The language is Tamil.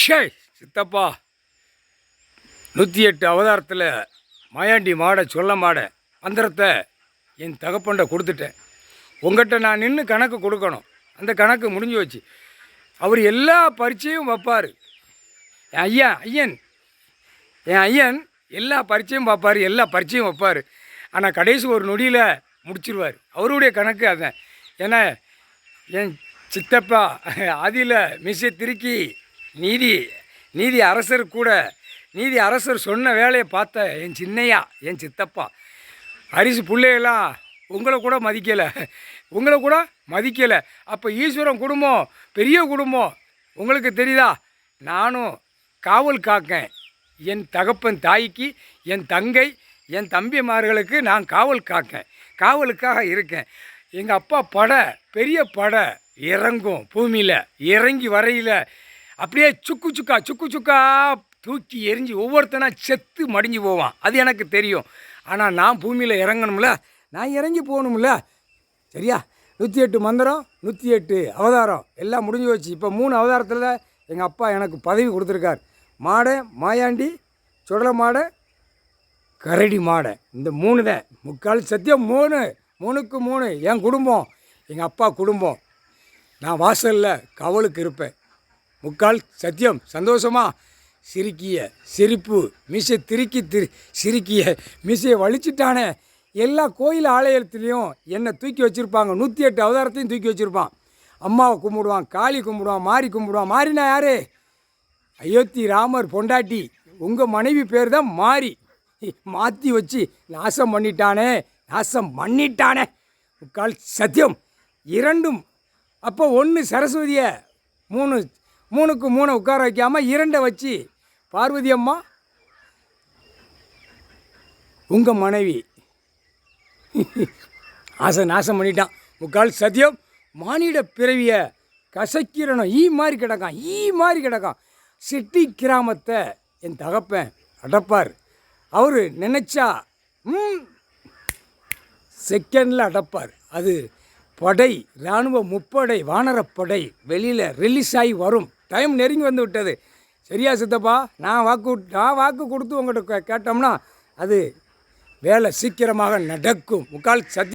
ஷே சித்தப்பா 108 அவதாரத்தில் மாயாண்டி மாடை சொல்ல மாட மந்திரத்தை என் தகப்பண்ட கொடுத்துட்டேன். உங்கள்கிட்ட நான் நின்று கணக்கு கொடுக்கணும். அந்த கணக்கு முடிஞ்சு வச்சு அவர் எல்லா பரீட்சையும் வைப்பார். என் ஐயன் எல்லா பரீட்சையும் பார்ப்பார், எல்லா பரீட்சையும் வைப்பார். ஆனால் கடைசி ஒரு நொடியில் முடிச்சிருவார். அவருடைய கணக்கு அதான். ஏன்னா என் சித்தப்பா ஆதியில் மிஸ்ஸை திருக்கி நீதி அரசர் கூட நீதி அரசர் சொன்ன வேலையை பார்த்த என் சின்னையா என் சித்தப்பா அரிசி பிள்ளையெல்லாம் உங்களை கூட மதிக்கலை. அப்போ ஈஸ்வரன் குடும்பம் பெரிய குடும்பம் உங்களுக்கு தெரியுதா? நானும் காவல் காக்கேன். என் தகப்பன் தாய்க்கு, என் தங்கை, என் தம்பிமார்களுக்கு நான் காவல் காக்கேன். காவலுக்காக இருக்கேன். எங்கள் அப்பா பெரிய படை இறங்கும். பூமியில் இறங்கி வரையில் அப்படியே சுக்கு சுக்கா தூக்கி எரிஞ்சு ஒவ்வொருத்தனா செத்து மடிஞ்சு போவான். அது எனக்கு தெரியும். ஆனால் நான் பூமியில் இறங்கணும்ல, நான் இறங்கி போகணும்ல. சரியா? 108 மந்திரம், 108 அவதாரம் எல்லாம் முடிஞ்சு வச்சு. இப்போ 3 அவதாரத்தில் எங்கள் அப்பா எனக்கு பதவி கொடுத்துருக்கார். மாடை மாயாண்டி, சுடலை மாடை, கரடி மாடை. இந்த 3 தான். முக்கால் சத்தியம் 3க்கு 3 என் குடும்பம், எங்கள் அப்பா குடும்பம். நான் வாசலில் காவலுக்கு இருப்பேன். முக்கால் சத்தியம். சந்தோஷமாக சிரிக்கிய சிரிப்பு மிசை சிரிக்கிய மிசையை வலிச்சிட்டானே. எல்லா கோயில் ஆலயத்துலேயும் என்னை தூக்கி வச்சுருப்பாங்க. 108 அவதாரத்தையும் தூக்கி வச்சுருப்பான். அம்மாவை கும்பிடுவான், காளி கும்பிடுவான், மாரி கும்பிடுவான். மாரினா யார்? அயோத்தி ராமர் பொண்டாட்டி. உங்கள் மனைவி பேர் தான் மாரி. மாற்றி வச்சு நாசம் பண்ணிட்டானே. முக்கால் சத்தியம். 2 அப்போ 1 சரஸ்வதியை 3க்கு 3 உட்கார வைக்காமல் 2 வச்சு பார்வதி அம்மா உங்கள் மனைவி நாசம் பண்ணிட்டான். முக்கால் சத்தியம். மானிட பிறவியை கசக்கிரணும். ஈ மாதிரி கிடக்கான். சிட்டி கிராமத்தை என் தகப்பன் அடப்பார். அவர் நினச்சா செகண்டில் அடப்பார். அது படை, இராணுவ முப்படை, வானரப்படை வெளியில் ரிலீஸ் ஆகி வரும். டைம் நெருங்கி வந்து விட்டது. சரியா சித்தப்பா? நான் வாக்கு கொடுத்து உங்கள்கிட்ட கேட்டோம்னா அது வேலை சீக்கிரமாக நடக்கும். முக்கால் சத்தியம்.